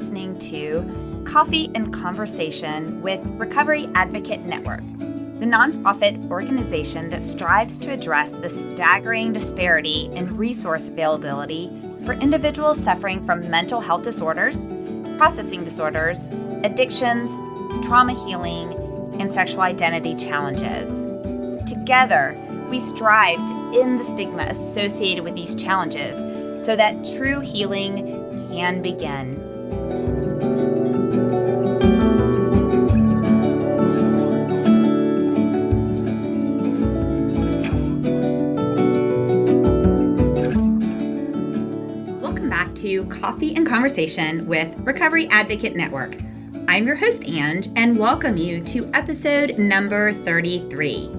listening to Coffee and Conversation with Recovery Advocate Network, the nonprofit organization that strives to address the staggering disparity in resource availability for individuals suffering from mental health disorders, processing disorders, addictions, trauma healing, and sexual identity challenges. Together, we strive to end the stigma associated with these challenges so that true healing can begin. Welcome back to Coffee and Conversation with Recovery Advocate Network. I'm your host, Ange, and welcome you to episode number 33.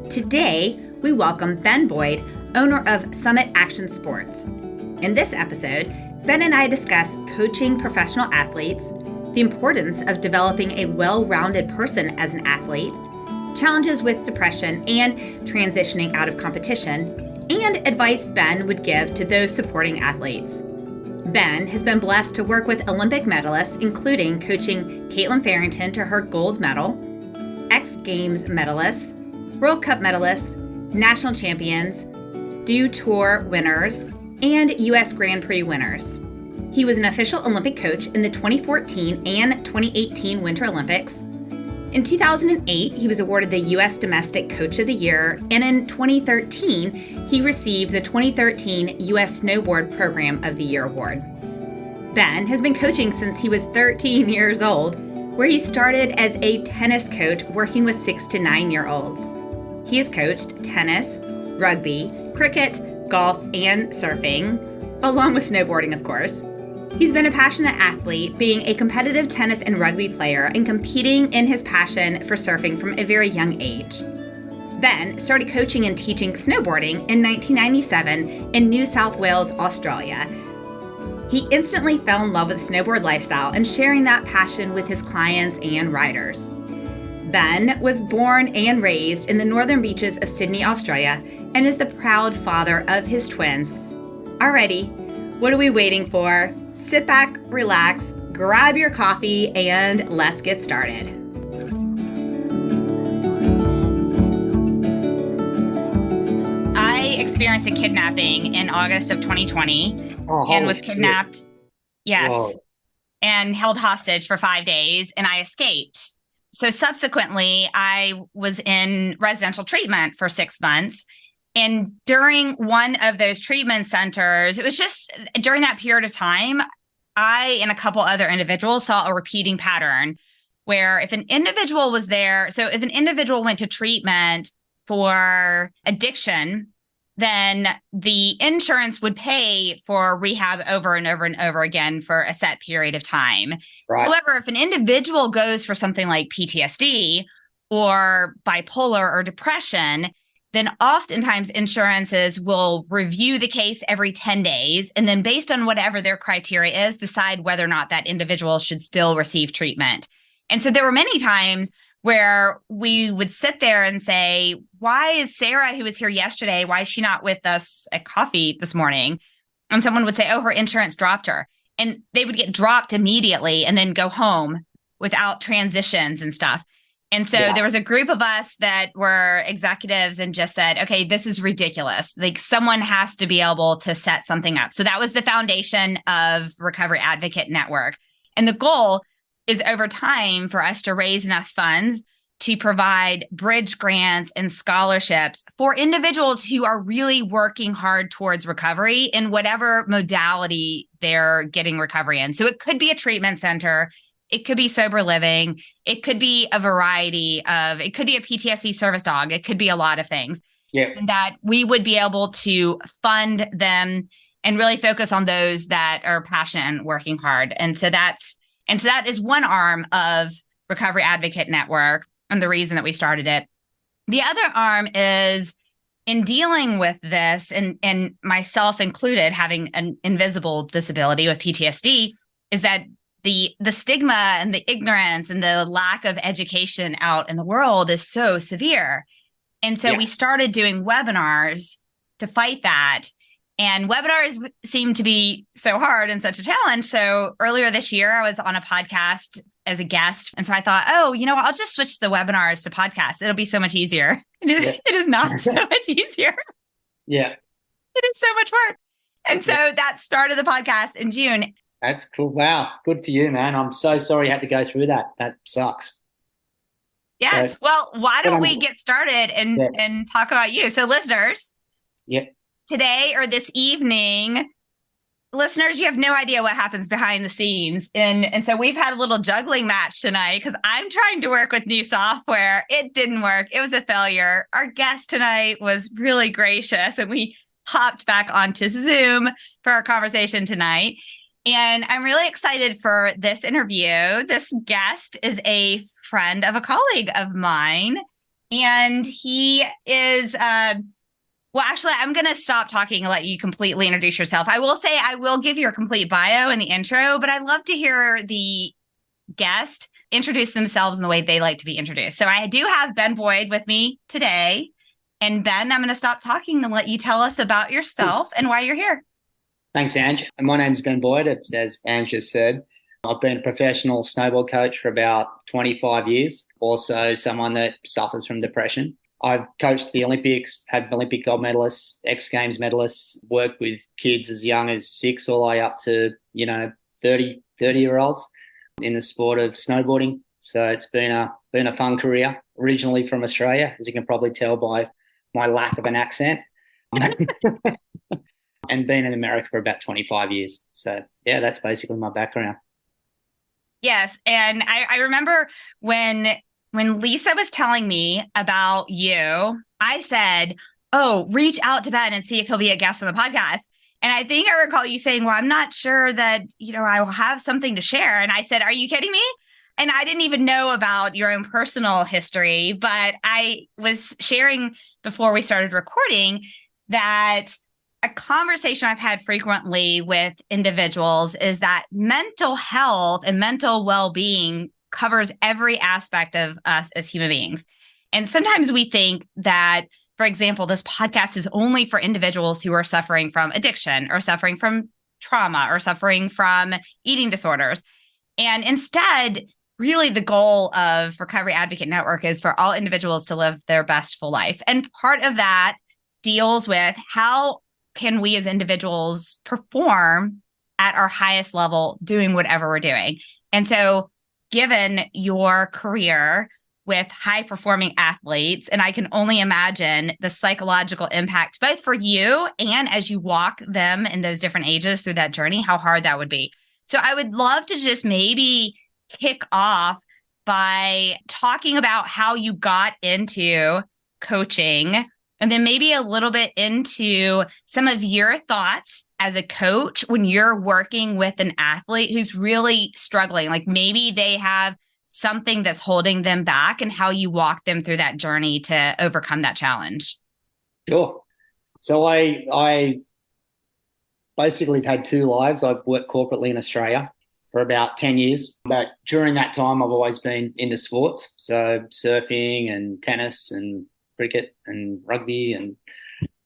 Today, we welcome Ben Boyd, owner of Summit Action Sports. In this episode, Ben and I discuss coaching professional athletes, the importance of developing a well-rounded person as an athlete, challenges with depression and transitioning out of competition, and advice Ben would give to those supporting athletes. Ben has been blessed to work with Olympic medalists, including coaching Kaitlyn Farrington to her gold medal, X Games medalists, World Cup medalists, national champions, DO Tour winners, and US Grand Prix winners. He was an official Olympic coach in the 2014 and 2018 Winter Olympics. In 2008, he was awarded the US Domestic Coach of the Year, and in 2013, he received the 2013 US Snowboard Program of the Year award. Ben has been coaching since he was 13 years old, where he started as a tennis coach working with 6 to 9-year-olds. He has coached tennis, rugby, cricket, golf, and surfing, along with snowboarding, of course. He's been a passionate athlete, being a competitive tennis and rugby player and competing in his passion for surfing from a very young age. Ben started coaching and teaching snowboarding in 1997 in New South Wales, Australia. He instantly fell in love with the snowboard lifestyle and sharing that passion with his clients and riders. Ben was born and raised in the northern beaches of Sydney, Australia, and is the proud father of his twins. Alrighty, what are we waiting for? Sit back, relax, grab your coffee, and let's get started. I experienced a kidnapping in August of 2020 and was kidnapped, and held hostage for 5 days, and I escaped. So subsequently, I was in residential treatment for 6 months. And during one of those treatment centers, it was just during that period of time, I and a couple other individuals saw a repeating pattern where if an individual was there, so if an individual went to treatment for addiction, then the insurance would pay for rehab over and over and over again for a set period of time. Right. However, if an individual goes for something like PTSD or bipolar or depression, then oftentimes insurances will review the case every 10 days. And then based on whatever their criteria is, decide whether or not that individual should still receive treatment. And so there were many times where we would sit there and say, why is Sarah, who was here yesterday, why is she not with us at coffee this morning? And someone would say, oh, her insurance dropped her. And they would get dropped immediately and then go home without transitions and stuff. And so there was a group of us that were executives and just said, okay, this is ridiculous. Like someone has to be able to set something up. So that was the foundation of Recovery Advocate Network. And the goal is over time for us to raise enough funds to provide bridge grants and scholarships for individuals who are really working hard towards recovery in whatever modality they're getting recovery in. So it could be a treatment center. It could be sober living. It could be a variety of, it could be a PTSD service dog. It could be a lot of things. Yeah. And that we would be able to fund them and really focus on those that are passionate and working hard. And so that is one arm of Recovery Advocate Network and the reason that we started it. The other arm is in dealing with this, and myself included, having an invisible disability with PTSD, is that the stigma and the ignorance and the lack of education out in the world is so severe. And so we started doing webinars to fight that. And webinars seem to be so hard and such a challenge. So earlier this year, I was on a podcast as a guest. And so I thought, oh, I'll just switch the webinars to podcasts. It'll be so much easier. It is not so much easier. Yeah. It is so much work. And so that started the podcast in June. That's cool. Wow. Good for you, man. I'm so sorry you had to go through that. That sucks. Yes. So, well, why don't we get started and talk about you? So listeners, today or this evening, listeners, you have no idea what happens behind the scenes. And so we've had a little juggling match tonight because I'm trying to work with new software. It didn't work. It was a failure. Our guest tonight was really gracious and we hopped back onto Zoom for our conversation tonight. And I'm really excited for this interview. This guest is a friend of a colleague of mine. And he is, well, actually, I'm going to stop talking and let you completely introduce yourself. I will say I will give your complete bio in the intro, but I'd love to hear the guest introduce themselves in the way they like to be introduced. So I do have Ben Boyd with me today. And Ben, I'm going to stop talking and let you tell us about yourself and why you're here. Thanks, Ange. And my name's Ben Boyd, as Ange just said. I've been a professional snowboard coach for about 25 years, also someone that suffers from depression. I've coached the Olympics, had Olympic gold medalists, X Games medalists, worked with kids as young as 6 all the way up to, 30-year-olds in the sport of snowboarding. So it's been a fun career, originally from Australia, as you can probably tell by my lack of an accent. And been in America for about 25 years. So, yeah, that's basically my background. Yes. And I remember when Lisa was telling me about you, I said, oh, reach out to Ben and see if he'll be a guest on the podcast. And I think I recall you saying, well, I'm not sure that, I will have something to share. And I said, are you kidding me? And I didn't even know about your own personal history, but I was sharing before we started recording that a conversation I've had frequently with individuals is that mental health and mental well-being covers every aspect of us as human beings. And sometimes we think that, for example, this podcast is only for individuals who are suffering from addiction or suffering from trauma or suffering from eating disorders. And instead, really the goal of Recovery Advocate Network is for all individuals to live their best full life. And part of that deals with how can we as individuals perform at our highest level doing whatever we're doing. And so given your career with high performing athletes, and I can only imagine the psychological impact, both for you and as you walk them in those different ages through that journey, how hard that would be. So I would love to just maybe kick off by talking about how you got into coaching, and then maybe a little bit into some of your thoughts as a coach when you're working with an athlete who's really struggling. Like maybe they have something that's holding them back and how you walk them through that journey to overcome that challenge. Sure. So I basically had 2 lives. I've worked corporately in Australia for about 10 years. But during that time, I've always been into sports. So surfing and tennis and cricket and rugby and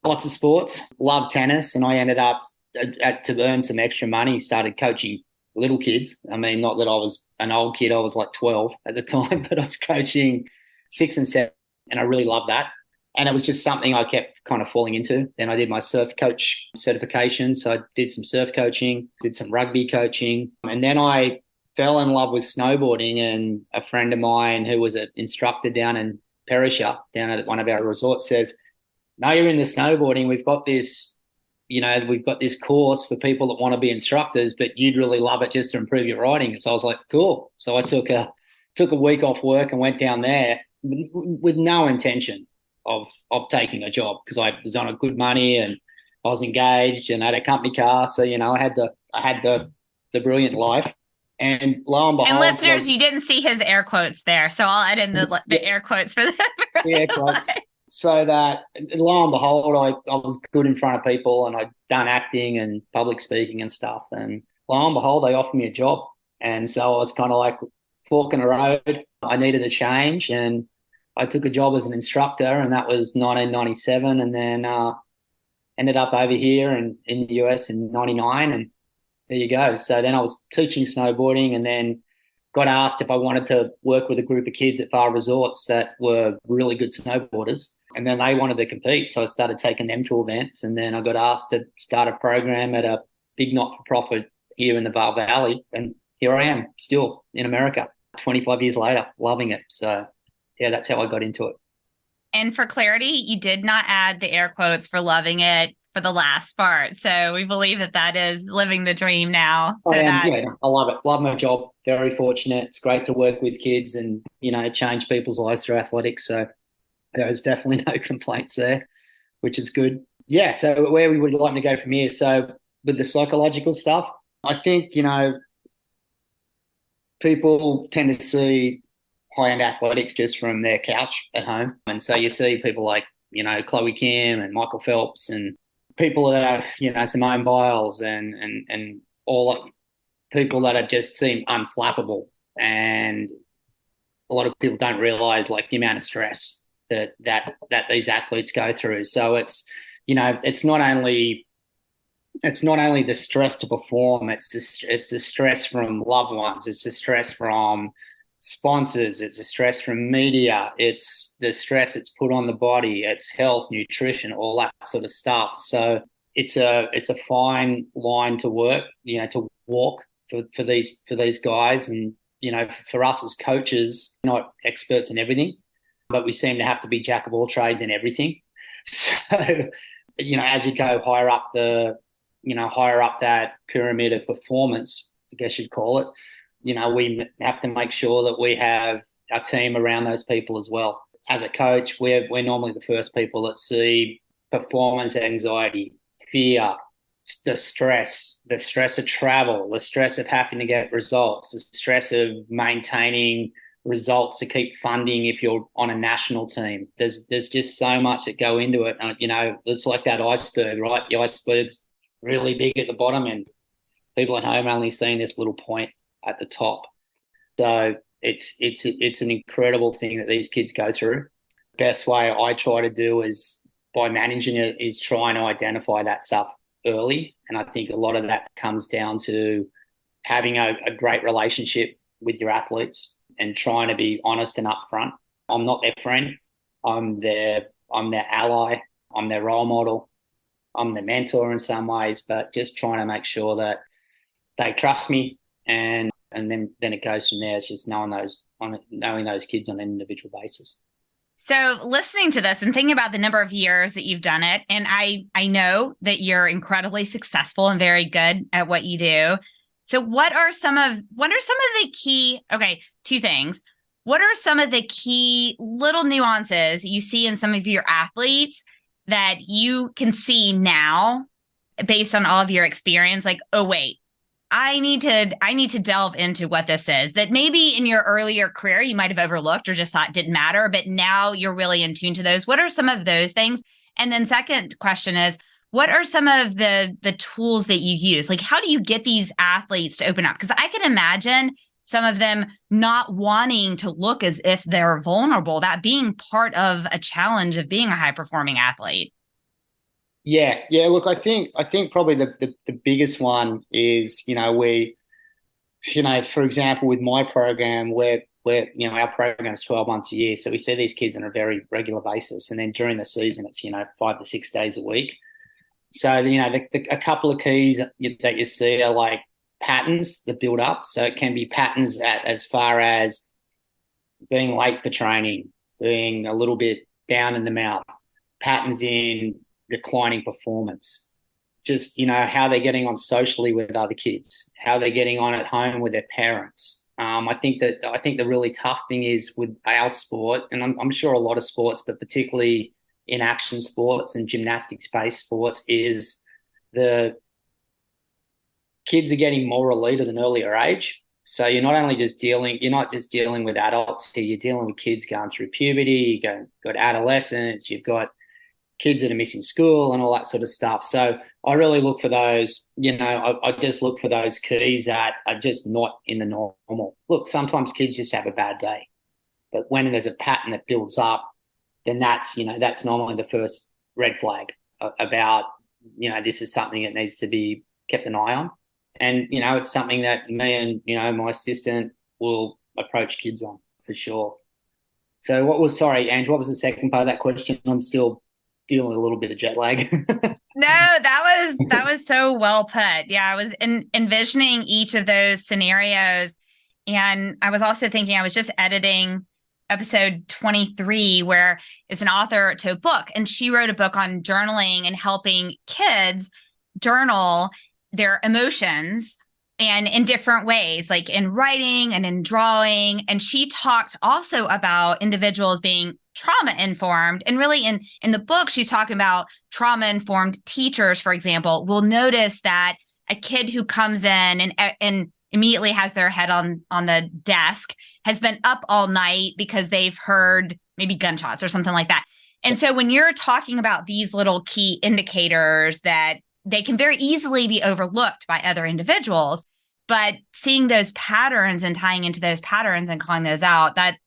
lots of sports. Loved tennis, and I ended up to earn some extra money, started coaching little kids. I mean, not that I was an old kid, I was like 12 at the time, but I was coaching 6 and 7, and I really loved that. And it was just something I kept kind of falling into. Then I did my surf coach certification, so I did some surf coaching, did some rugby coaching, and then I fell in love with snowboarding. And a friend of mine who was an instructor down in Perisher, down at one of our resorts, says, no, you're into snowboarding. We've got this course for people that want to be instructors, but you'd really love it just to improve your riding. So I was like, cool. So I took a week off work and went down there with no intention of taking a job, because I was on a good money and I was engaged and I had a company car. So, I had the brilliant life. And lo and behold, and listeners, you didn't see his air quotes there, so I'll add in the air quotes for them. The air quotes. So that, lo and behold, I was good in front of people, and I'd done acting and public speaking and stuff. And lo and behold, they offered me a job. And so I was kind of like fork in the road. I needed a change, and I took a job as an instructor, and that was 1997. And then ended up over here in the US in 99, and there you go. So then I was teaching snowboarding, and then got asked if I wanted to work with a group of kids at Far Resorts that were really good snowboarders. And then they wanted to compete. So I started taking them to events. And then I got asked to start a program at a big not-for-profit here in the Bar Valley. And here I am still in America, 25 years later, loving it. So yeah, that's how I got into it. And for clarity, you did not add the air quotes for loving it for the last part. So we believe that that is living the dream now. So Yeah, I love it. Love my job. Very fortunate. It's great to work with kids and, change people's lives through athletics. So there's definitely no complaints there, which is good. Yeah, so where we would like to go from here. So with the psychological stuff, I think, people tend to see high-end athletics just from their couch at home. And so you see people like, Chloe Kim and Michael Phelps and people that are, Simone Biles and all people that have just seem unflappable. And a lot of people don't realize like the amount of stress that these athletes go through. So it's not only the stress to perform, it's the stress from loved ones, it's the stress from sponsors, it's the stress from media, it's the stress it's put on the body, it's health, nutrition, all that sort of stuff. So it's a fine line to work, to walk for these guys. And for us as coaches, not experts in everything, but we seem to have to be jack of all trades in everything. So as you go higher up that pyramid of performance, I guess you'd call it, we have to make sure that we have our team around those people as well. As a coach, we're normally the first people that see performance anxiety, fear, the stress of travel, the stress of having to get results, the stress of maintaining results to keep funding if you're on a national team. There's just so much that go into it. It's like that iceberg, right? The iceberg's really big at the bottom, and people at home are only seeing this little point at the top. So it's an incredible thing that these kids go through. Best way I try to do is by managing it is trying to identify that stuff early. And I think a lot of that comes down to having a great relationship with your athletes and trying to be honest and upfront. I'm not their friend. I'm their ally. I'm their role model. I'm their mentor in some ways, but just trying to make sure that they trust me. And then it goes from there. It's just knowing those kids on an individual basis. So listening to this and thinking about the number of years that you've done it, and I know that you're incredibly successful and very good at what you do. So what are some of the key, two things. What are some of the key little nuances you see in some of your athletes that you can see now based on all of your experience? Like, oh, wait, I need to delve into what this is that maybe in your earlier career you might have overlooked or just thought didn't matter, but now you're really in tune to those. What are some of those things? And then second question is, what are some of the tools that you use? Like, how do you get these athletes to open up? Because I can imagine some of them not wanting to look as if they're vulnerable, that being part of a challenge of being a high performing athlete. Yeah. Look, I think probably the biggest one is, for example, with my program, where our program is 12 months a year, so we see these kids on a very regular basis, and then during the season, it's 5 to 6 days a week. So a couple of keys that you see are like patterns that build up. So it can be patterns as far as being late for training, being a little bit down in the mouth, patterns in declining performance, just how they're getting on socially with other kids, how they're getting on at home with their parents. I think the really tough thing is with our sport, and I'm sure a lot of sports, but particularly in action sports and gymnastics-based sports, is the kids are getting more elite at an earlier age. So you're not just dealing with adults here, you're dealing with kids going through puberty, you've got adolescents, you've got kids that are missing school and all that sort of stuff. So I really look for those, I just look for those keys that are just not in the normal. Look, sometimes kids just have a bad day, but when there's a pattern that builds up, then that's normally the first red flag about this is something that needs to be kept an eye on. And, it's something that me and, my assistant will approach kids on for sure. So sorry, Ange, what was the second part of that question? I'm still feeling a little bit of jet lag. No, that was so well put. Yeah, I was envisioning each of those scenarios. And I was also thinking, I was just editing episode 23, where it's an author to a book, and she wrote a book on journaling and helping kids journal their emotions, and in different ways, like in writing and in drawing. And she talked also about individuals being trauma informed. And really in the book, she's talking about trauma informed teachers, for example, will notice that a kid who comes in and immediately has their head on the desk has been up all night because they've heard maybe gunshots or something like that. And so when you're talking about these little key indicators that they can very easily be overlooked by other individuals, but seeing those patterns and tying into those patterns and calling those out, that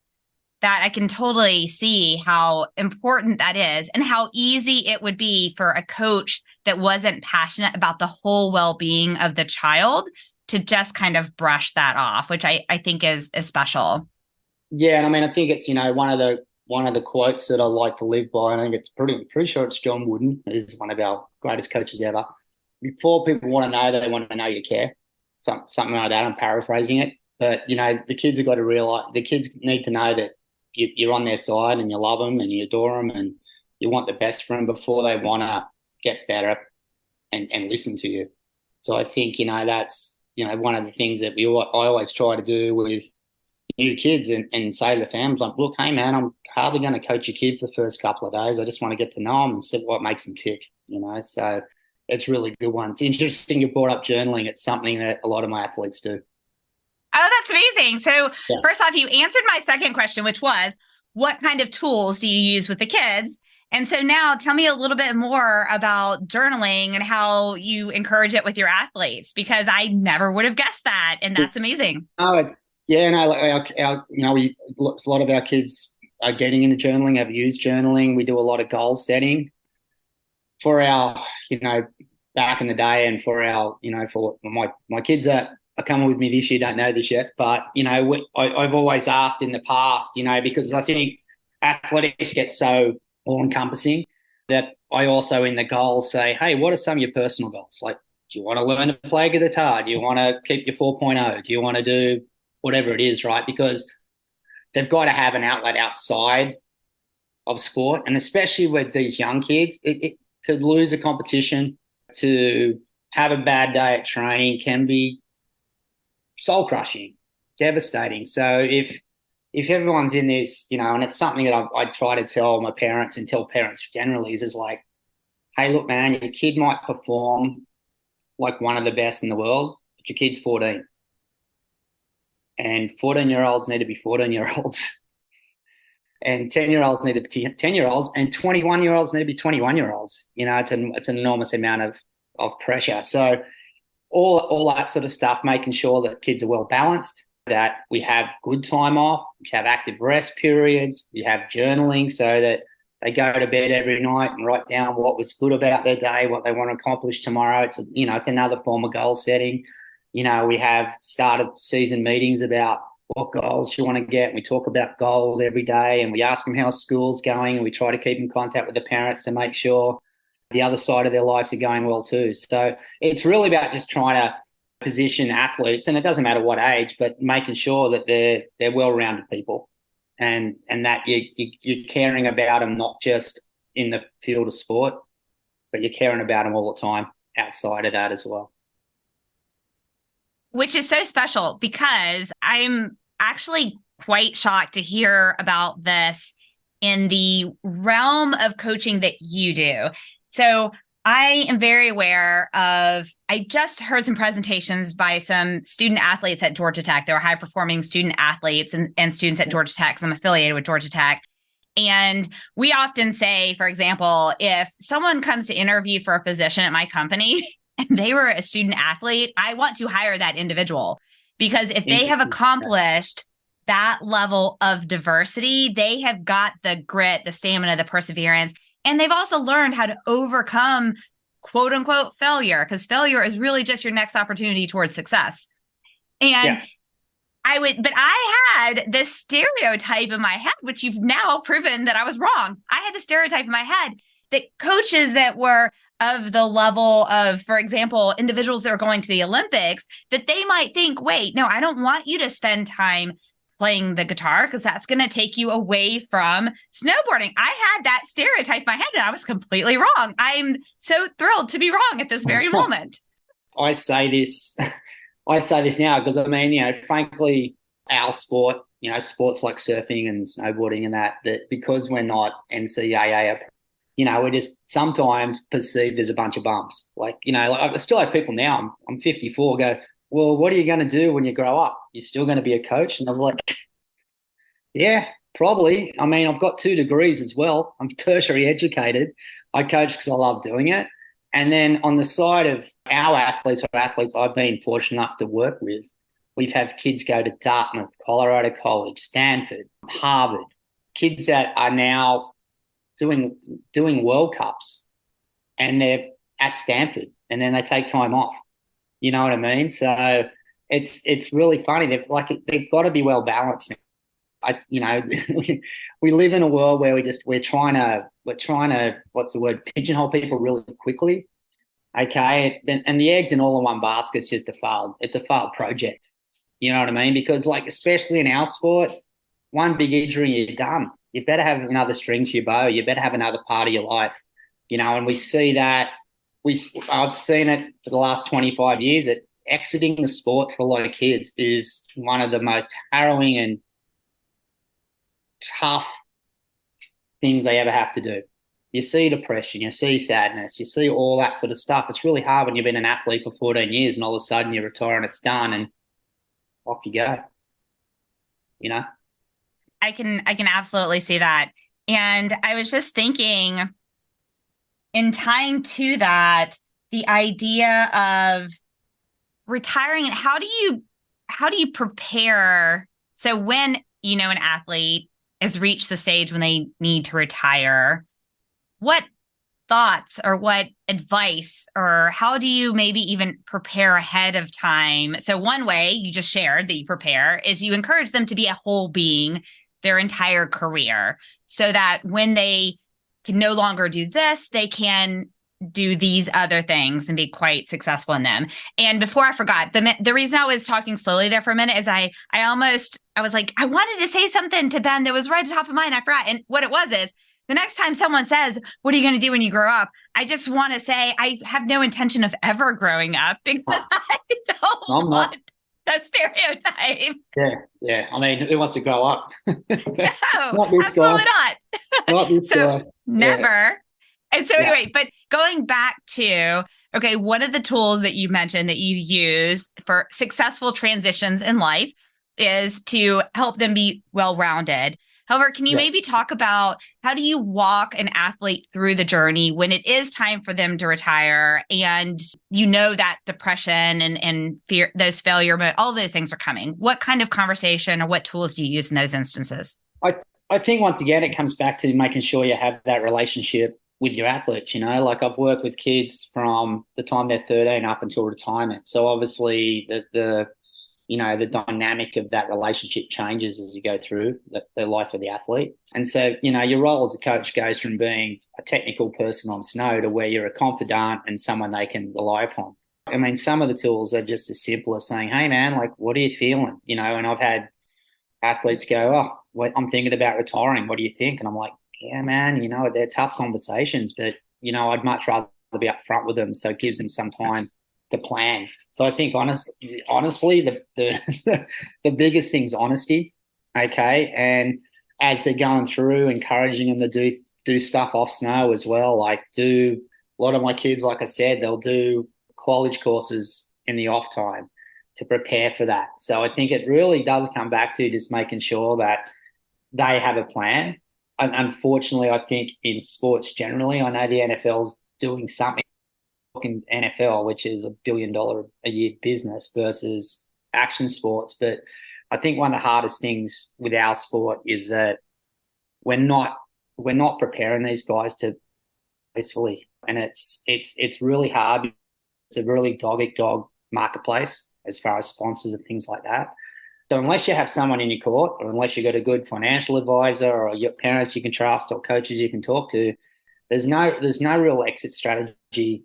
I can totally see how important that is, and how easy it would be for a coach that wasn't passionate about the whole well-being of the child to just kind of brush that off, which I think is special. Yeah, and I mean, I think it's one of the quotes that I like to live by, and I think it's pretty sure it's John Wooden, is one of our greatest coaches ever. Before people want to know, they want to know you care. Something like that. I'm paraphrasing it, but the kids have got to realize. The kids need to know that you're on their side and you love them and you adore them and you want the best for them before they want to get better and listen to you. So I think that's one of the things that I always try to do with new kids and say to the families, like, look, hey man, I'm hardly going to coach your kid for the first couple of days. I just want to get to know them and see what makes them tick. So it's really a good one. It's interesting you brought up journaling. It's something that a lot of my athletes do. Oh, that's amazing. So First off, you answered my second question, which was, what kind of tools do you use with the kids? And so now tell me a little bit more about journaling and how you encourage it with your athletes, because I never would have guessed that. And that's amazing. Oh, a lot of our kids are getting into journaling, have used journaling. We do a lot of goal setting for our, back in the day, and for our, for my kids are coming with me this year, don't know this yet, but, I've always asked in the past, because I think athletics get so all-encompassing that I also in the goals say, hey, what are some of your personal goals? Like, do you want to learn to play guitar? Do you want to keep your 4.0? Do you want to do whatever it is, right? Because they've got to have an outlet outside of sport, and especially with these young kids, to lose a competition, to have a bad day at training can be soul-crushing, devastating. So if everyone's in this, and it's something that I try to tell my parents and tell parents generally is like, hey, look, man, your kid might perform like one of the best in the world, but your kid's 14. And 14-year-olds need to be 14-year-olds. And 10-year-olds need to be 10-year-olds. And 21-year-olds need to be 21-year-olds. It's an enormous amount of pressure. So all that sort of stuff, making sure that kids are well balanced, that we have good time off, we have active rest periods, we have journaling so that they go to bed every night and write down what was good about their day, what they want to accomplish tomorrow. It's another form of goal setting. We have started season meetings about what goals you want to get. We talk about goals every day, and we ask them how school's going, and we try to keep in contact with the parents to make sure the other side of their lives are going well too. So it's really about just trying to position athletes, and it doesn't matter what age, but making sure that they're well-rounded people, and that you're caring about them not just in the field of sport, but you're caring about them all the time outside of that as well. Which is so special, because I'm actually quite shocked to hear about this in the realm of coaching that you do. So I am very aware of, I just heard some presentations by some student athletes at Georgia Tech. They were high performing student athletes and students at Georgia Tech, because I'm affiliated with Georgia Tech. And we often say, for example, if someone comes to interview for a position at my company and they were a student athlete, I want to hire that individual, because if they have accomplished that level of diversity, they have got the grit, the stamina, the perseverance, and they've also learned how to overcome quote unquote failure, because failure is really just your next opportunity towards success. And Yeah. but I had this stereotype in my head, which you've now proven that I was wrong. I had the stereotype in my head that coaches that were of the level of, for example, individuals that are going to the Olympics, that they might think, wait, no, I don't want you to spend time playing the guitar because that's going to take you away from snowboarding. I had that stereotype in my head and I was completely wrong. I'm so thrilled to be wrong at this very moment. I say this now because I mean, frankly, our sport, sports like surfing and snowboarding and that because we're not NCAA, we're just sometimes perceived as a bunch of bumps. Like, I still have people now, I'm 54, go, well, what are you going to do when you grow up? You're still going to be a coach? And I was like, yeah, probably. I mean, I've got 2 degrees as well. I'm tertiary educated. I coach because I love doing it. And then on the side of our athletes or athletes I've been fortunate enough to work with, we've had kids go to Dartmouth, Colorado College, Stanford, Harvard, kids that are now doing World Cups and they're at Stanford and then they take time off. You know what I mean? So it's really funny. They've got to be well balanced. We live in a world where we're trying to what's the word, pigeonhole people really quickly. Okay, and the eggs in all in one basket is just a failed project. You know what I mean? Because especially in our sport, one big injury, you're done. You better have another string to your bow. You better have another part of your life. And we see that. I've seen it for the last 25 years that exiting the sport for a lot of kids is one of the most harrowing and tough things they ever have to do. You see depression, you see sadness, you see all that sort of stuff. It's really hard when you've been an athlete for 14 years and all of a sudden you retire and it's done and off you go. I can absolutely see that. And I was just thinking, in tying to that, the idea of retiring, and how do you prepare? So when, an athlete has reached the stage when they need to retire, what thoughts or what advice or how do you maybe even prepare ahead of time? So one way you just shared that you prepare is you encourage them to be a whole being their entire career so that when they can no longer do this, they can do these other things and be quite successful in them. And before I forgot, the reason I was talking slowly there for a minute is I was like, I wanted to say something to Ben that was right at the top of mind. I forgot. And what it was is the next time someone says, what are you going to do when you grow up? I just want to say I have no intention of ever growing up because I don't want that stereotype. Yeah. I mean, who wants to grow up? No, absolutely not. Not this guy. Never. Yeah. And so anyway, but going back to, okay, one of the tools that you mentioned that you use for successful transitions in life is to help them be well-rounded. However, can you maybe talk about how do you walk an athlete through the journey when it is time for them to retire and that depression and fear, those failure, but all those things are coming? What kind of conversation or what tools do you use in those instances? I think once again, it comes back to making sure you have that relationship with your athletes. I've worked with kids from the time they're 13 up until retirement. So obviously the dynamic of that relationship changes as you go through the life of the athlete. And so, your role as a coach goes from being a technical person on snow to where you're a confidant and someone they can rely upon. I mean, some of the tools are just as simple as saying, hey man, what are you feeling? And I've had athletes go, oh, I'm thinking about retiring. What do you think? And I'm like, yeah, man, they're tough conversations, but, I'd much rather be upfront with them. So it gives them some time to plan. So I think honestly, the biggest thing's honesty. Okay. And as they're going through, encouraging them to do stuff off snow as well. A lot of my kids, like I said, they'll do college courses in the off time to prepare for that. So I think it really does come back to just making sure that they have a plan. And unfortunately, I think in sports generally, I know the NFL's doing something in NFL, which is $1 billion a year business versus action sports. But I think one of the hardest things with our sport is that we're not preparing these guys to gracefully. And it's really hard. It's a really dog-eat-dog marketplace as far as sponsors and things like that. So unless you have someone in your court, or unless you've got a good financial advisor, or your parents you can trust, or coaches you can talk to, there's no real exit strategy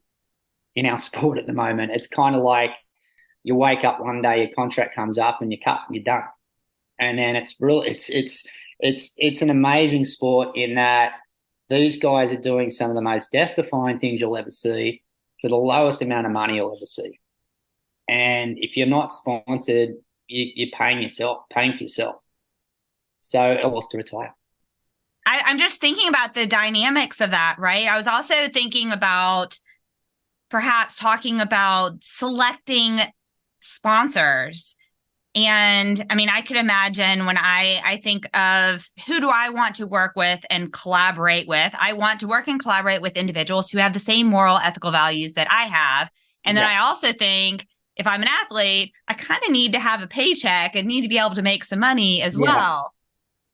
in our sport at the moment. It's kind of like you wake up one day, your contract comes up, and you cut, and you're done. And then it's an amazing sport in that these guys are doing some of the most death-defying things you'll ever see for the lowest amount of money you'll ever see. And if you're not sponsored, you're paying for yourself. So it was to retire. I'm just thinking about the dynamics of that, right? I was also thinking about perhaps talking about selecting sponsors. And I mean, I could imagine when I think of who do I want to work with and collaborate with, I want to work and collaborate with individuals who have the same moral, ethical values that I have. And then I also think if I'm an athlete, I kind of need to have a paycheck and need to be able to make some money as well.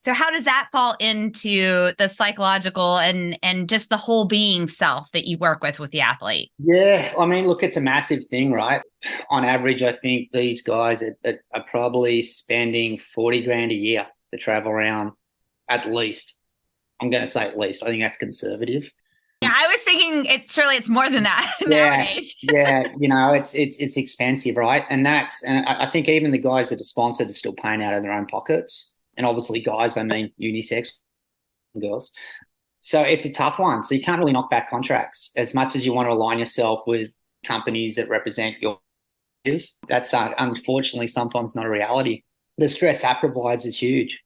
So how does that fall into the psychological and just the whole being self that you work with the athlete? Yeah, I mean, look, it's a massive thing, right? On average, I think these guys are probably spending 40 grand a year to travel around at least. I'm going to say at least. I think that's conservative. Yeah, I was thinking it's more than that nowadays. Yeah, it's expensive, right? And I think even the guys that are sponsored are still paying out of their own pockets. And obviously, guys, I mean unisex girls. So it's a tough one. So you can't really knock back contracts as much as you want to align yourself with companies that represent your views. That's unfortunately sometimes not a reality. The stress that provides is huge.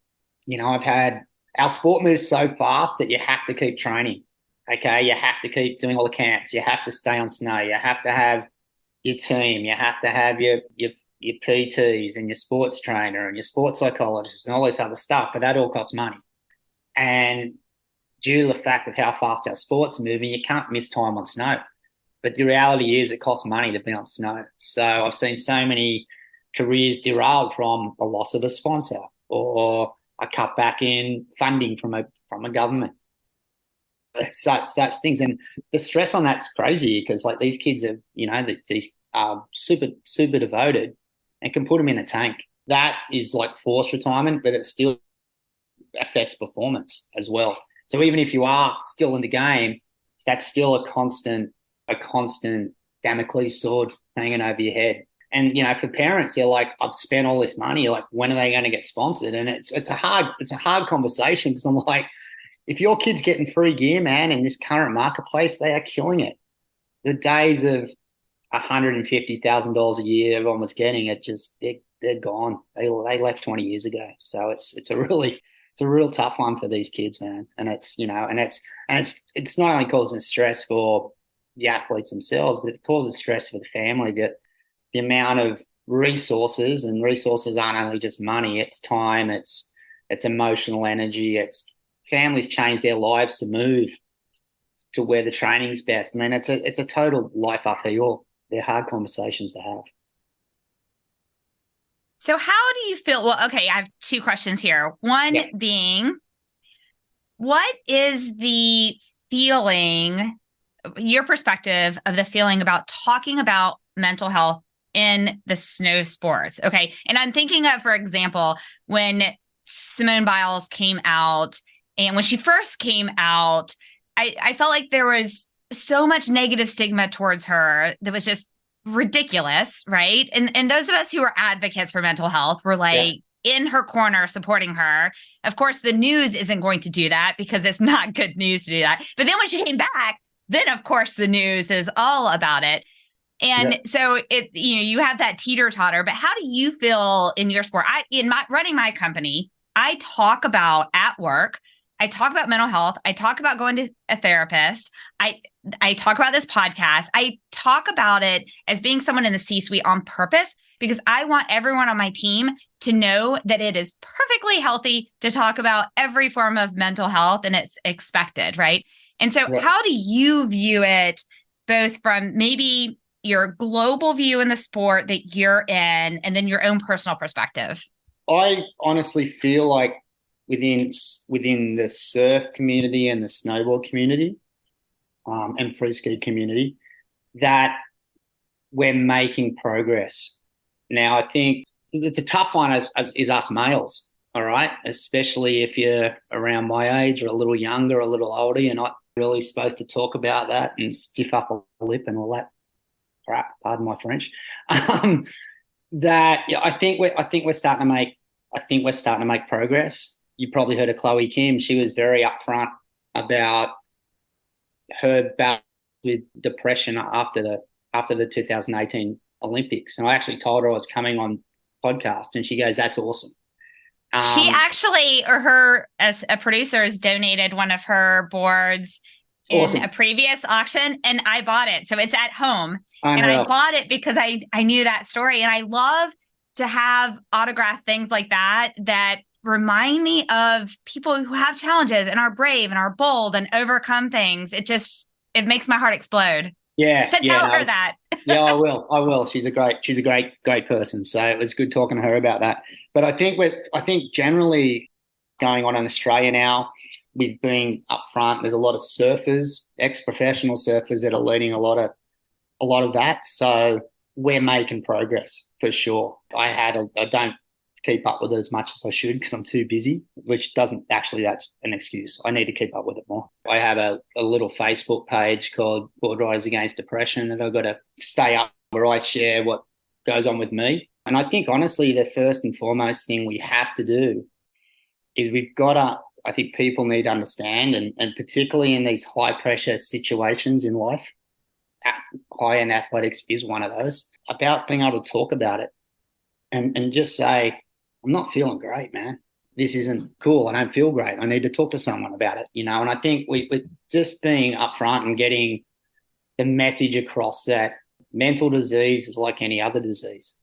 Our sport moves so fast that you have to keep training. Okay, you have to keep doing all the camps. You have to stay on snow. You have to have your team. You have to have your PTs and your sports trainer and your sports psychologist and all this other stuff, but that all costs money. And due to the fact of how fast our sport's moving, you can't miss time on snow. But the reality is it costs money to be on snow. So I've seen so many careers derailed from the loss of a sponsor or a cutback in funding from a government. Such things. And the stress on that's crazy because like these kids are, these are super devoted and can put them in a tank. That is like forced retirement, but it still affects performance as well. So even if you are still in the game, that's still a constant Damocles sword hanging over your head. And, for parents, they're like, I've spent all this money. You're like, when are they going to get sponsored? And it's a hard conversation because I'm like, if your kid's getting free gear, man, in this current marketplace, they are killing it. The days of $150,000 a year everyone was getting it, they're gone. They left 20 years ago. So it's a real tough one for these kids, man. And it's not only causing stress for the athletes themselves, but it causes stress for the family. That the amount of resources, and resources aren't only just money, it's time, it's emotional energy, it's families change their lives to move to where the training's best. I mean, it's a total life upheaval. They're hard conversations to have. So how do you feel? Well, okay, I have two questions here. One being, what is the feeling, your perspective of the feeling about talking about mental health in the snow sports? Okay. And I'm thinking of, for example, when Simone Biles came out, and when she first came out, I felt like there was so much negative stigma towards her that was just ridiculous, right? And those of us who are advocates for mental health were like in her corner supporting her. Of course, the news isn't going to do that because it's not good news to do that. But then when she came back, then of course the news is all about it. And so you have that teeter-totter. But how do you feel in your sport? Running my company, I talk about at work, I talk about mental health. I talk about going to a therapist. I talk about this podcast. I talk about it as being someone in the C-suite on purpose because I want everyone on my team to know that it is perfectly healthy to talk about every form of mental health and it's expected, right? And so how do you view it both from maybe your global view in the sport that you're in and then your own personal perspective? I honestly feel like within the surf community and the snowboard community, and free ski community, that we're making progress. Now, I think the tough one is us males, all right? Especially if you're around my age or a little younger, a little older, you're not really supposed to talk about that and stiff up a lip and all that crap, pardon my French. That I think we're starting to make progress. You probably heard of Chloe Kim. She was very upfront about her battle with depression after the 2018 Olympics. And I actually told her I was coming on podcast, and she goes, "That's awesome." She actually, or her as a producer, has donated one of her boards in a previous auction, and I bought it. So it's at home. And I bought it because I knew that story. And I love to have autographed things like that remind me of people who have challenges and are brave and are bold and overcome things. It makes my heart explode. Yeah. So tell her that. Yeah, I will. She's a great person. So it was good talking to her about that. But I think generally going on in Australia now, with being upfront, there's a lot of surfers, ex-professional surfers, that are leading a lot of that. So we're making progress for sure. I don't keep up with it as much as I should because I'm too busy, which that's an excuse. I need to keep up with it more. I have a little Facebook page called Board Riders Against Depression that I've got to stay up where I share what goes on with me. And I think, honestly, the first and foremost thing we have to do is I think people need to understand, and particularly in these high-pressure situations in life, high-end athletics is one of those, about being able to talk about it and just say, "I'm not feeling great, man. This isn't cool. I don't feel great. I need to talk to someone about it," And I think we're just being upfront and getting the message across that mental disease is like any other disease.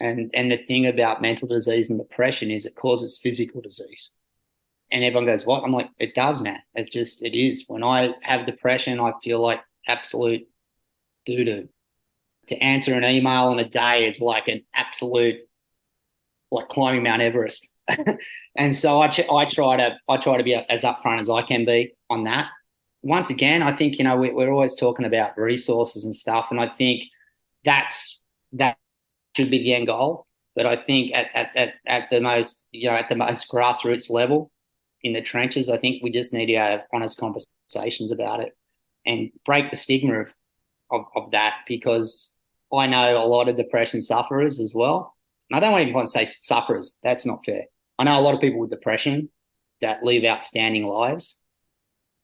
And the thing about mental disease and depression is it causes physical disease. And everyone goes, "What?" I'm like, "It does, man. It is. When I have depression, I feel like absolute doo-doo. To answer an email in a day is like an absolute, like climbing Mount Everest." And so I try to be as upfront as I can be on that. Once again, I think, we're always talking about resources and stuff. And I think that should be the end goal. But I think at the most grassroots level in the trenches, I think we just need to have honest conversations about it and break the stigma of that, because I know a lot of depression sufferers as well. And I don't even want to say sufferers. That's not fair. I know a lot of people with depression that live outstanding lives.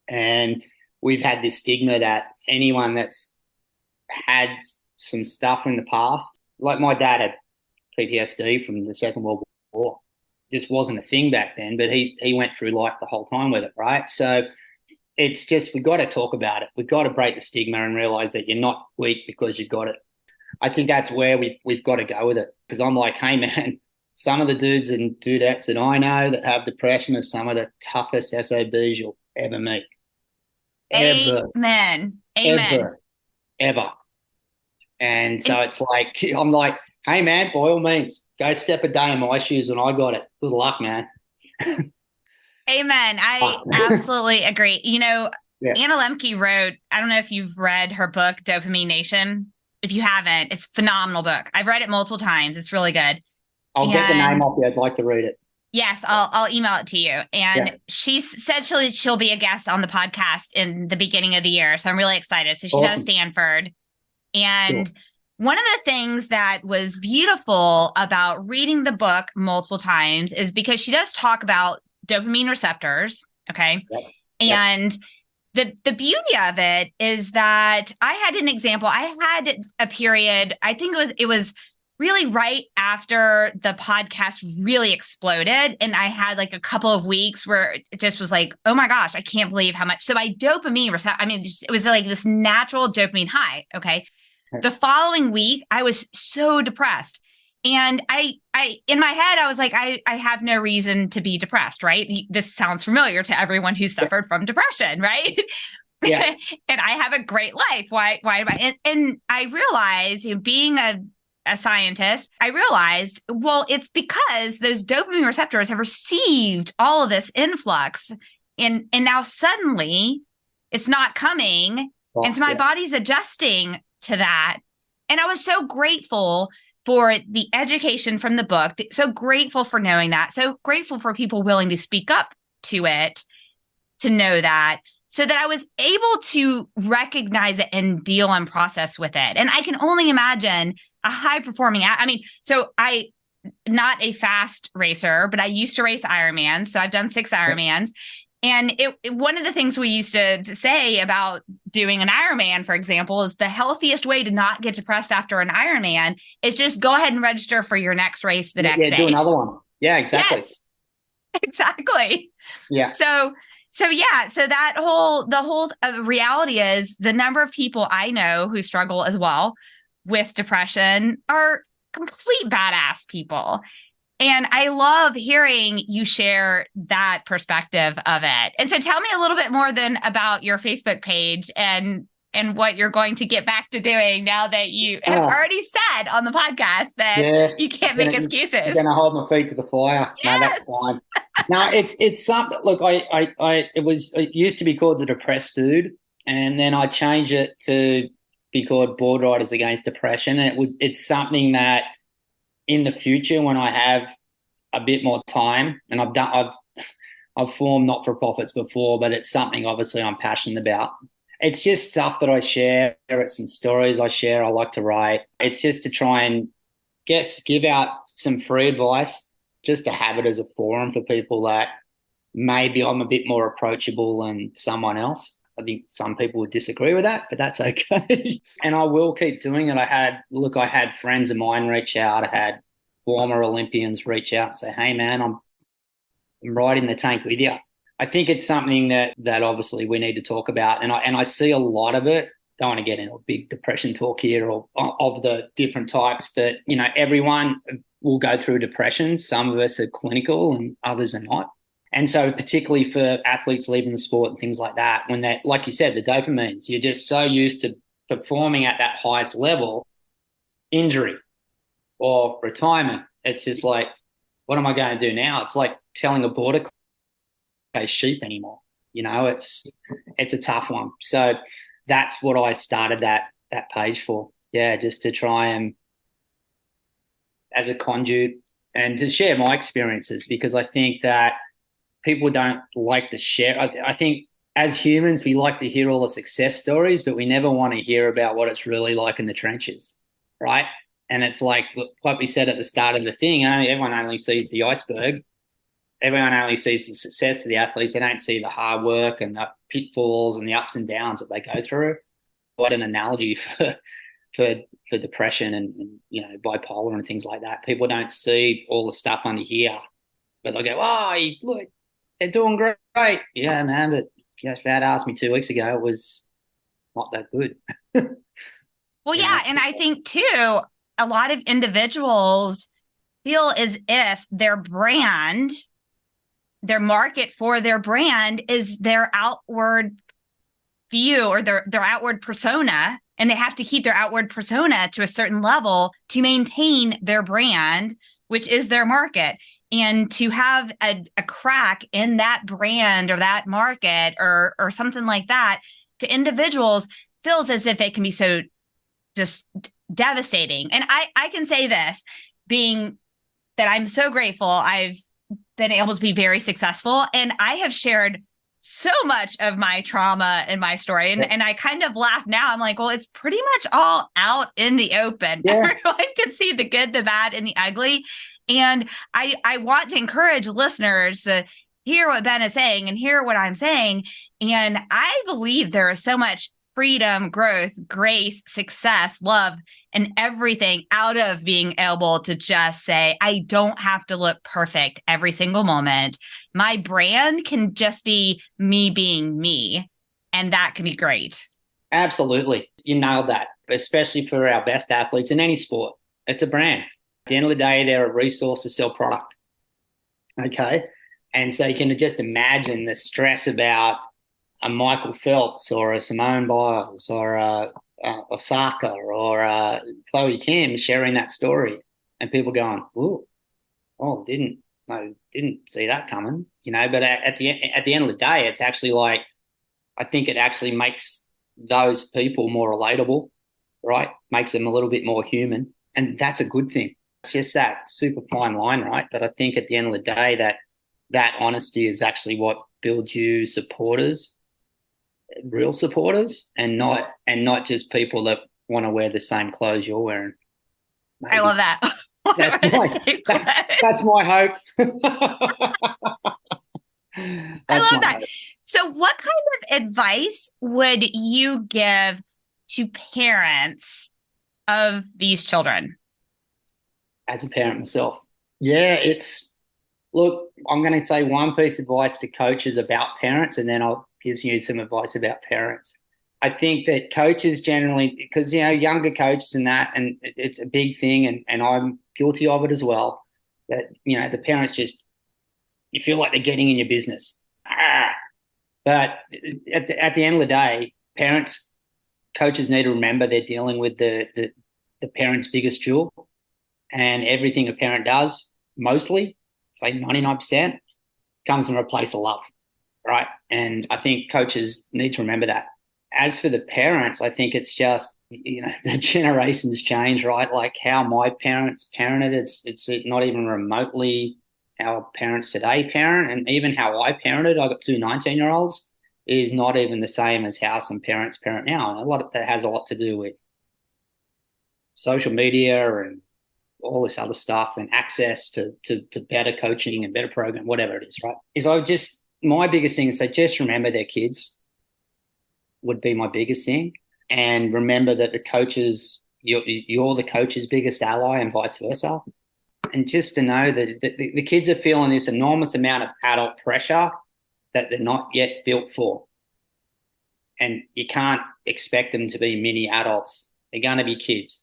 And we've had this stigma that anyone that's had some stuff in the past, like my dad had PTSD from the Second World War, just wasn't a thing back then, but he went through life the whole time with it, right? So it's just, we've got to talk about it. We've got to break the stigma and realize that you're not weak because you've got it. I think that's where we've got to go with it, because I'm like, hey, man, some of the dudes and dudettes that I know that have depression are some of the toughest SOBs you'll ever meet. Amen. Ever. And so it's like, I'm like, hey, man, by all means, go step a day in my shoes and I got it. Good luck, man. Amen. I absolutely agree. Anna Lemke wrote, I don't know if you've read her book, Dopamine Nation. If you haven't, it's a phenomenal book. I've read it multiple times. It's really good. I'll get the name off you. I'd like to read it. Yes, I'll email it to you. And she said she'll be a guest on the podcast in the beginning of the year. So I'm really excited. So she's out of Stanford. And one of the things that was beautiful about reading the book multiple times is because she does talk about dopamine receptors. Okay. Yep. And the beauty of it is that I had an example. I had a period, I think it was really right after the podcast really exploded. And I had like a couple of weeks where it just was like, oh my gosh, I can't believe how much. So my dopamine it was like this natural dopamine high. Okay. The following week, I was so depressed. And I in my head, I was like, I have no reason to be depressed, right? This sounds familiar to everyone who suffered from depression, right? Yes. And I have a great life. Why am I? And I realized, being a scientist, I realized, well, it's because those dopamine receptors have received all of this influx. And now suddenly it's not coming. Oh, And so my body's adjusting to that. And I was so grateful for the education from the book, so grateful for knowing that, so grateful for people willing to speak up to it, to know that, so that I was able to recognize it and deal and process with it. And I can only imagine a high performing, so I, not a fast racer, but I used to race Ironmans. So I've done 6 Ironmans. And one of the things we used to say about doing an Ironman, for example, is the healthiest way to not get depressed after an Ironman is just go ahead and register for your next race the next day. Yeah, do another one. Yeah, exactly. Yes, exactly. Yeah. So that the whole reality is the number of people I know who struggle as well with depression are complete badass people. And I love hearing you share that perspective of it. And so tell me a little bit more then about your Facebook page and what you're going to get back to doing now that you have already said on the podcast that you can't make excuses. I'm going to hold my feet to the fire. Yes. No, that's fine. No, it's something. Look, it used to be called The Depressed Dude, and then I changed it to be called Board Riders Against Depression. And it's something that in the future, when I have a bit more time, and I've formed not-for-profits before, but it's something obviously I'm passionate about. It's just stuff that I share. It's some stories I share. I like to write. It's just to try and give out some free advice, just to have it as a forum for people that maybe I'm a bit more approachable than someone else. I think some people would disagree with that, but that's okay. And I will keep doing it. I had friends of mine reach out. I had former Olympians reach out and say, hey, man, I'm right in the tank with you. I think it's something that obviously we need to talk about. And I see a lot of it. Don't want to get into a big depression talk here or of the different types, but, everyone will go through depression. Some of us are clinical and others are not. And so particularly for athletes leaving the sport and things like that, when they, like you said, the dopamines, you're just so used to performing at that highest level, injury or retirement. It's just like, what am I going to do now? It's like telling a border collie sheep anymore. It's a tough one. So that's what I started that page for. Yeah, just to try and as a conduit and to share my experiences, because I think that people don't like to share. I think as humans, we like to hear all the success stories, but we never want to hear about what it's really like in the trenches, right? And it's like we said at the start of the thing, everyone only sees the iceberg. Everyone only sees the success of the athletes. They don't see the hard work and the pitfalls and the ups and downs that they go through. What an analogy for depression and bipolar and things like that. People don't see all the stuff under here, but they go, "Oh, look, they're doing great." Yeah, man, but if Dad asked me 2 weeks ago, it was not that good. Well, yeah, and I think too, a lot of individuals feel as if their brand, their market for their brand is their outward view or their outward persona, and they have to keep their outward persona to a certain level to maintain their brand, which is their market. And to have a crack in that brand or that market or something like that to individuals feels as if it can be so just devastating. And I can say this, being that I'm so grateful I've been able to be very successful, and I have shared so much of my trauma and my story. And I kind of laugh now. I'm like, well, it's pretty much all out in the open. Yeah. Everyone can see the good, the bad, and the ugly. And I want to encourage listeners to hear what Ben is saying and hear what I'm saying. And I believe there is so much freedom, growth, grace, success, love, and everything out of being able to just say, I don't have to look perfect every single moment. My brand can just be me being me, and that can be great. Absolutely. You nailed that, especially for our best athletes in any sport. It's a brand. At the end of the day, they're a resource to sell product. Okay? And so you can just imagine the stress about a Michael Phelps or a Simone Biles or a Osaka or a Chloe Kim sharing that story, and people going, "Ooh, oh, didn't see that coming," But at the end of the day, it's actually like I think it actually makes those people more relatable, right? Makes them a little bit more human. And that's a good thing. It's just that super fine line, right? But I think at the end of the day, that honesty is actually what builds you supporters, real supporters, and not just people that want to wear the same clothes you're wearing. I love that. That's my hope. I That's love my that. hope. So what kind of advice would you give to parents of these children? As a parent myself, yeah, look, I'm going to say one piece of advice to coaches about parents, and then I'll give you some advice about parents. I think that coaches generally, because, younger coaches and that, and it's a big thing, and I'm guilty of it as well, that, the parents just, you feel like they're getting in your business. But at the end of the day, coaches need to remember they're dealing with the parent's biggest jewel, and everything a parent does, mostly, say 99%, comes from a place of love, right? And I think coaches need to remember that. As for the parents, I think it's just, the generations change, right? Like how my parents parented, it's not even remotely how parents today parent, and even how I parented, I got two 19-year-olds, is not even the same as how some parents parent now. And that has a lot to do with social media and all this other stuff, and access to better coaching and better program, whatever it is, right? My biggest thing is say, just remember their kids would be my biggest thing. And remember that the coaches, you're the coach's biggest ally, and vice versa. And just to know that the kids are feeling this enormous amount of adult pressure that they're not yet built for. And you can't expect them to be mini adults. They're going to be kids,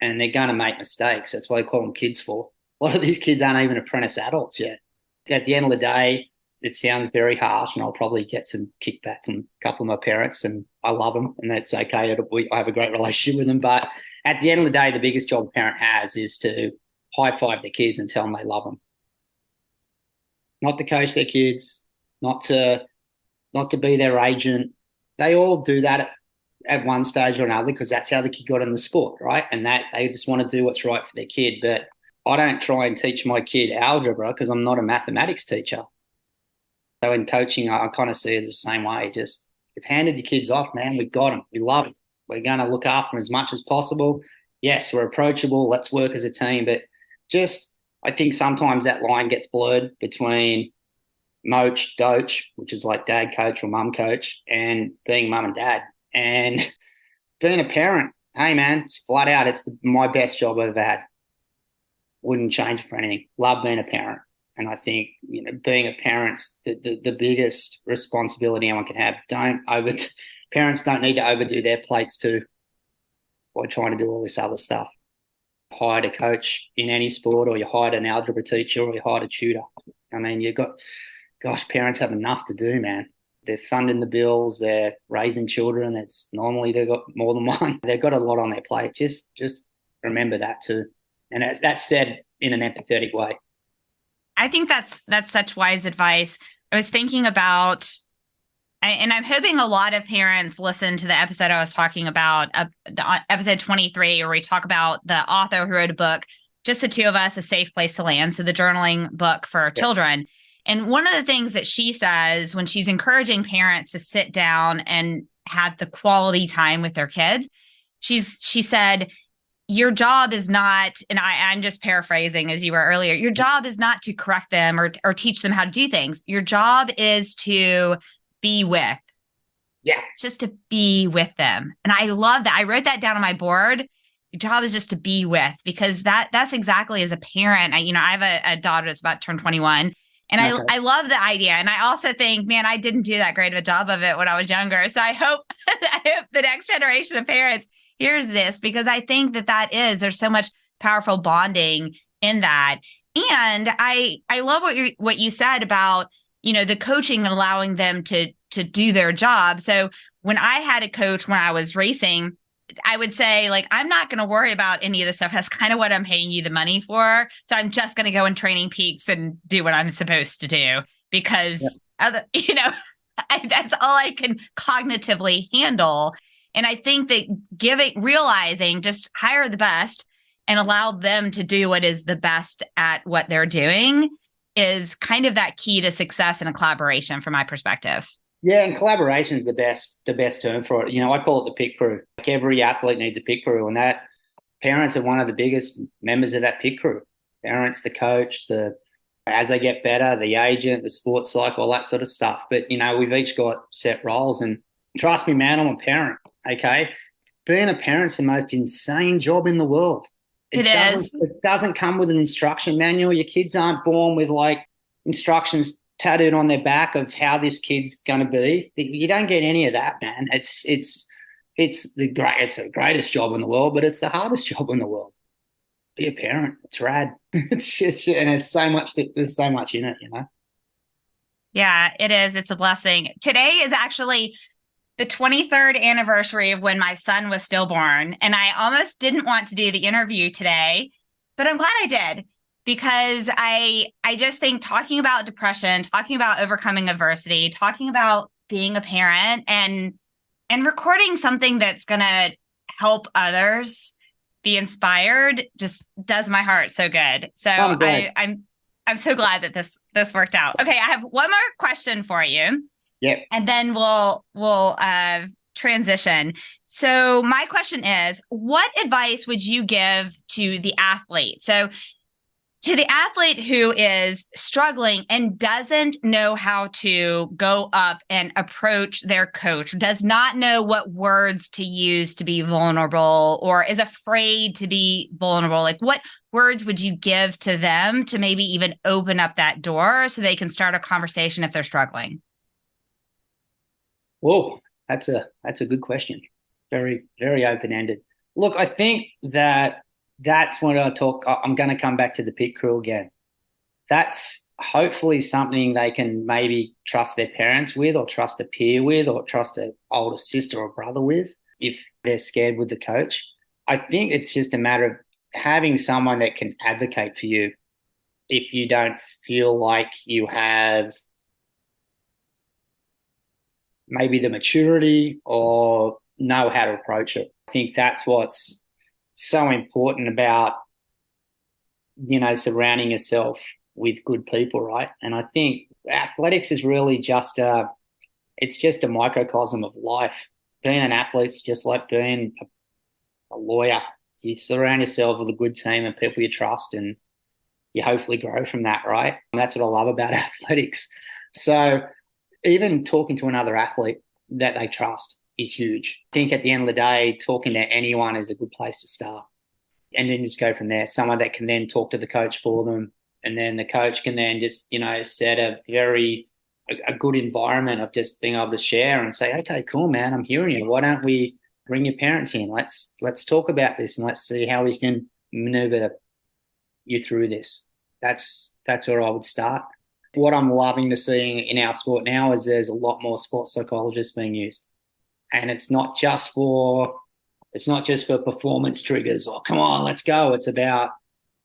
and they're going to make mistakes. That's why they call them kids for. A lot of these kids aren't even apprentice adults yet. At the end of the day, it sounds very harsh, and I'll probably get some kickback from a couple of my parents, and I love them, and that's okay. I have a great relationship with them. But at the end of the day, the biggest job a parent has is to high-five their kids and tell them they love them. Not to coach their kids, not to be their agent. They all do that at one stage or another, because that's how the kid got in the sport, right? And that they just want to do what's right for their kid. But I don't try and teach my kid algebra because I'm not a mathematics teacher. So in coaching, I kind of see it the same way. Just, you've handed your kids off, man. We've got them. We love them. We're going to look after them as much as possible. Yes, we're approachable. Let's work as a team. But I think sometimes that line gets blurred between moach, doach, which is like dad coach or mum coach, and being mum and dad. And being a parent, hey, man, it's flat out, it's my best job I've ever had. Wouldn't change it for anything. Love being a parent. And I think, being a parent's the biggest responsibility anyone can have. Parents don't need to overdo their plates too by trying to do all this other stuff. Hired a coach in any sport, or you hired an algebra teacher, or you hired a tutor. I mean, parents have enough to do, man. They're funding the bills, they're raising children. It's normally they've got more than one. They've got a lot on their plate. Just remember that too. And that's said in an empathetic way. I think that's such wise advice. I was thinking about, and I'm hoping a lot of parents listen to the episode I was talking about, episode 23, where we talk about the author who wrote a book, Just the Two of Us, A Safe Place to Land. So the journaling book for children. And one of the things that she says when she's encouraging parents to sit down and have the quality time with their kids, she said, your job is not, and I'm just paraphrasing as you were earlier, your job is not to correct them or teach them how to do things. Your job is to be with. Yeah. Just to be with them. And I love that. I wrote that down on my board. Your job is just to be with, because that's exactly, as a parent, I have a daughter that's about to turn 21. And okay. I love the idea. And I also think, man, I didn't do that great of a job of it when I was younger. So I hope the next generation of parents hears this, because I think there's so much powerful bonding in that. And I love what you said about, the coaching and allowing them to do their job. So when I had a coach when I was racing, I would say, like, I'm not going to worry about any of this stuff. That's kind of what I'm paying you the money for. So I'm just going to go in Training Peaks and do what I'm supposed to do, because That's all I can cognitively handle. And I think that realizing just hire the best and allow them to do what is the best at what they're doing is kind of that key to success in a collaboration from my perspective. Yeah, and collaboration is the best term for it. I call it the pit crew. Like every athlete needs a pit crew, and that parents are one of the biggest members of that pit crew. Parents, the coach, as they get better, the agent, the sports psych, all that sort of stuff. But we've each got set roles, and trust me, man, I'm a parent. Okay, being a parent's the most insane job in the world. It is. It doesn't come with an instruction manual. Your kids aren't born with instructions tattooed on their back of how this kid's going to be. You don't get any of that, man. It's the greatest job in the world, but it's the hardest job in the world. Be a parent. It's rad. It's just, and there's so much in it, Yeah, it is. It's a blessing. Today is actually the 23rd anniversary of when my son was stillborn. And I almost didn't want to do the interview today, but I'm glad I did, because I just think talking about depression, talking about overcoming adversity, talking about being a parent and recording something that's going to help others be inspired just does my heart so good. So I'm so glad that this worked out. Okay, I have one more question for you. Yep. And then we'll transition. So my question is, what advice would you give to the athlete? So to the athlete who is struggling and doesn't know how to go up and approach their coach, does not know what words to use to be vulnerable, or is afraid to be vulnerable, like what words would you give to them to maybe even open up that door so they can start a conversation if they're struggling? Whoa, that's a good question. Very, very open-ended. Look, I think that's when I'm going to come back to the pit crew again. That's hopefully something they can maybe trust their parents with, or trust a peer with, or trust an older sister or brother with if they're scared with the coach. I think it's just a matter of having someone that can advocate for you if you don't feel like you have maybe the maturity or know how to approach it. I think that's what's so important about, surrounding yourself with good people, right? And I think athletics is really just a microcosm of life. Being an athlete's just like being a lawyer. You surround yourself with a good team and people you trust, and you hopefully grow from that, right? And that's what I love about athletics. So even talking to another athlete that they trust is huge. I think at the end of the day, talking to anyone is a good place to start. And then just go from there. Someone that can then talk to the coach for them. And then the coach can then just, set a good environment of just being able to share and say, okay, cool, man, I'm hearing you. Why don't we bring your parents in? Let's talk about this and let's see how we can maneuver you through this. That's where I would start. What I'm loving to see in our sport now is there's a lot more sports psychologists being used. And it's not just for performance triggers or come on, let's go. It's about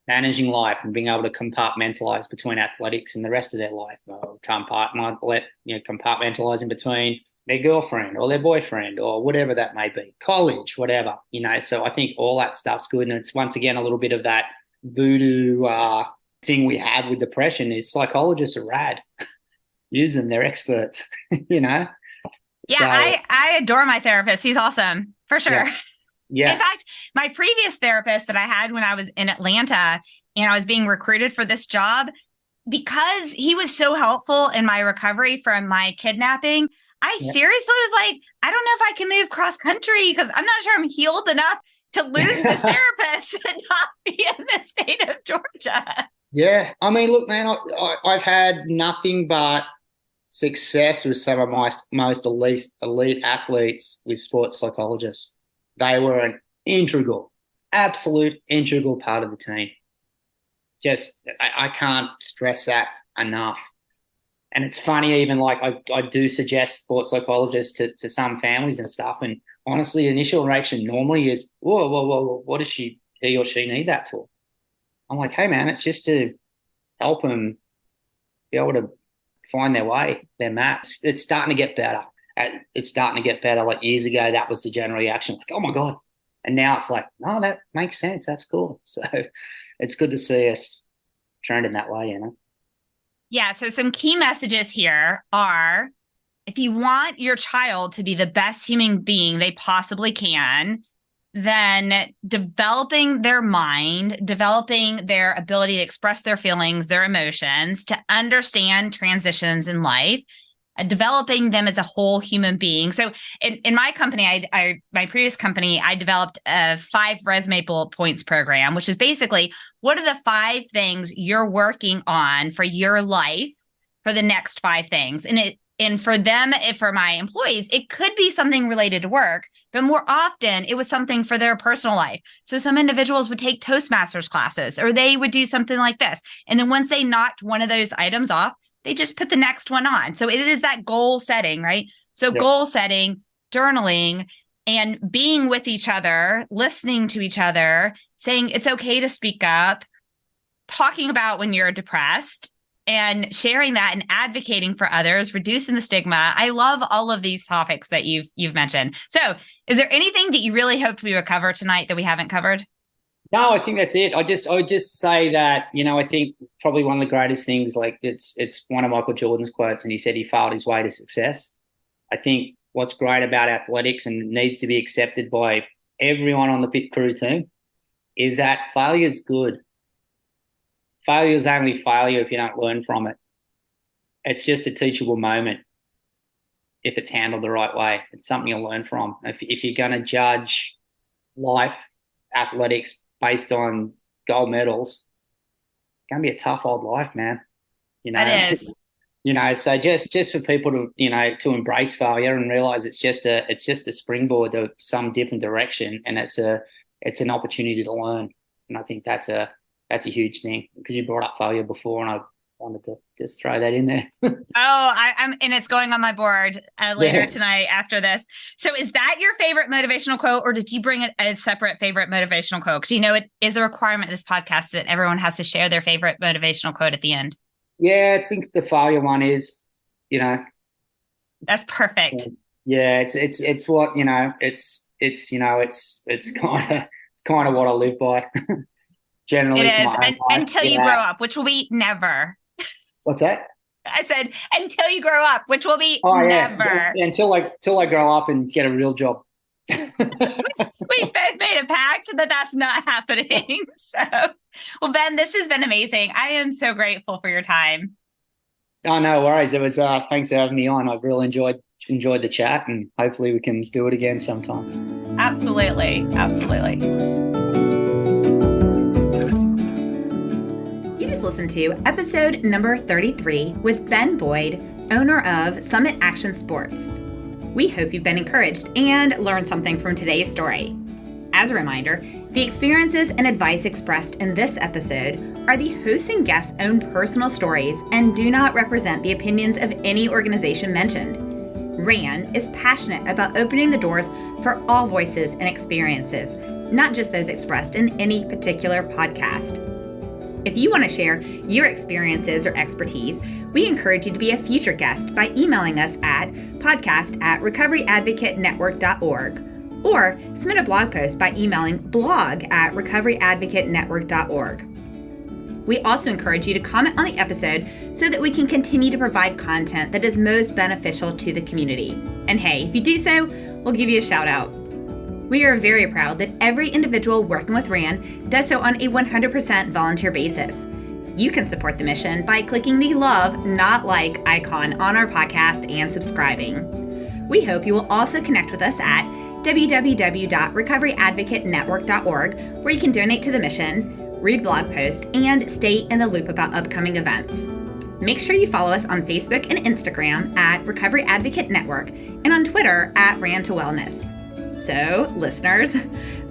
managing life and being able to compartmentalize between athletics and the rest of their life. Or compartmentalizing between their girlfriend or their boyfriend or whatever that may be, college, whatever, So I think all that stuff's good. And it's once again a little bit of that voodoo thing we have with depression is psychologists are rad. Use them, they're experts, Yeah, so, I adore my therapist. He's awesome, for sure. Yeah. In fact, my previous therapist that I had when I was in Atlanta and I was being recruited for this job, because he was so helpful in my recovery from my kidnapping, I seriously was like, I don't know if I can move cross country because I'm not sure I'm healed enough to lose this therapist and not be in the state of Georgia. Yeah. I mean, look, man, I've had nothing but success with some of my most elite athletes with sports psychologists. They were an absolute integral part of the team. I can't stress that enough. And it's funny, even like I do suggest sports psychologists to some families and stuff. And honestly, the initial reaction normally is, whoa, what does he or she need that for? I'm like, hey, man, it's just to help them be able to find their way, their mat. It's starting to get better. It's starting to get better. Like years ago, that was the general reaction, like, oh my God. And now it's like, no, that makes sense. That's cool. So it's good to see us trending that way, you know? Yeah. So some key messages here are, if you want your child to be the best human being they possibly can, then developing their mind, developing their ability to express their feelings, their emotions, to understand transitions in life, developing them as a whole human being. So in my company, my previous company, I developed a 5 resume bullet points program, which is basically, what are the 5 things you're working on for your life for the next 5 things? And for them, for my employees, it could be something related to work, but more often it was something for their personal life. So some individuals would take Toastmasters classes, or they would do something like this. And then once they knocked one of those items off, they just put the next one on. So it is that goal setting, right? So goal setting, journaling, and being with each other, listening to each other, saying it's okay to speak up, talking about when you're depressed, and sharing that and advocating for others, reducing the stigma. I love all of these topics that you've mentioned. So is there anything that you really hoped we would cover tonight that we haven't covered? No, I think that's it. I would just say that, you know, I think probably one of the greatest things, like it's one of Michael Jordan's quotes, and he said he failed his way to success. I think what's great about athletics, and needs to be accepted by everyone on the pit crew team, is that failure is good. Failure is only failure if you don't learn from it. It's just a teachable moment if it's handled the right way. It's something you'll learn from. If you're going to judge life, athletics, based on gold medals, it's going to be a tough old life, man. You know, it is. You know, so just for people to, you know, to embrace failure and realize it's just a springboard to some different direction, and it's an opportunity to learn. And I think that's a huge thing, because you brought up failure before, and I wanted to just throw that in there. I'm and it's going on my board later tonight after this. So is that your favorite motivational quote, or did you bring a separate favorite motivational quote? Because you know it is a requirement of this podcast that everyone has to share their favorite motivational quote at the end. Yeah, I think the failure one is, you know, that's perfect. Yeah, it's what, you know, it's kind of what I live by. Generally, it is until you grow up, which will be never. What's that? I said until you grow up, which will be never. Yeah, until I grow up and get a real job. We both made a pact that that's not happening. So, well, Ben, this has been amazing. I am so grateful for your time. Oh, no worries. It was thanks for having me on. I've really enjoyed the chat, and hopefully we can do it again sometime. Absolutely. Listen to episode number 33 with Ben Boyd, owner of Summit Action Sports. We hope you've been encouraged and learned something from today's story. As a reminder, the experiences and advice expressed in this episode are the host and guest's own personal stories and do not represent the opinions of any organization mentioned. RAN is passionate about opening the doors for all voices and experiences, not just those expressed in any particular podcast. If you want to share your experiences or expertise, we encourage you to be a future guest by emailing us at podcast@recoveryadvocatenetwork.org or submit a blog post by emailing blog@recoveryadvocatenetwork.org. We also encourage you to comment on the episode so that we can continue to provide content that is most beneficial to the community. And hey, if you do so, we'll give you a shout out. We are very proud that every individual working with RAN does so on a 100% volunteer basis. You can support the mission by clicking the love, not like icon on our podcast and subscribing. We hope you will also connect with us at www.recoveryadvocatenetwork.org, where you can donate to the mission, read blog posts, and stay in the loop about upcoming events. Make sure you follow us on Facebook and Instagram at Recovery Advocate Network and on Twitter at RAN to Wellness. So, listeners,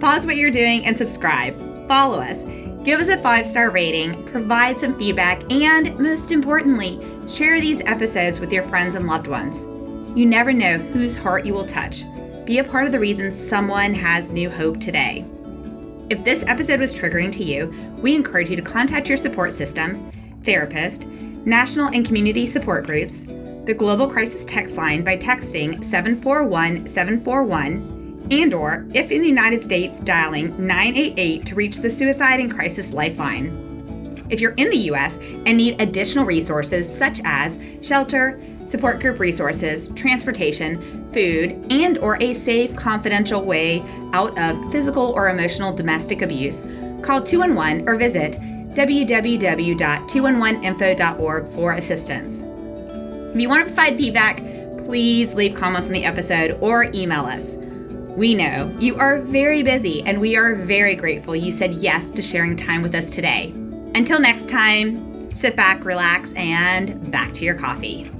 pause what you're doing and subscribe. Follow us. Give us a 5-star rating, provide some feedback, and most importantly, share these episodes with your friends and loved ones. You never know whose heart you will touch. Be a part of the reason someone has new hope today. If this episode was triggering to you, we encourage you to contact your support system, therapist, national and community support groups, the Global Crisis Text Line by texting 741-741, and/or, if in the United States, dialing 988 to reach the Suicide and Crisis Lifeline. If you're in the U.S. and need additional resources such as shelter, support group resources, transportation, food, and/or a safe, confidential way out of physical or emotional domestic abuse, call 211 or visit www.211info.org for assistance. If you want to provide feedback, please leave comments on the episode or email us. We know you are very busy, and we are very grateful you said yes to sharing time with us today. Until next time, sit back, relax, and back to your coffee.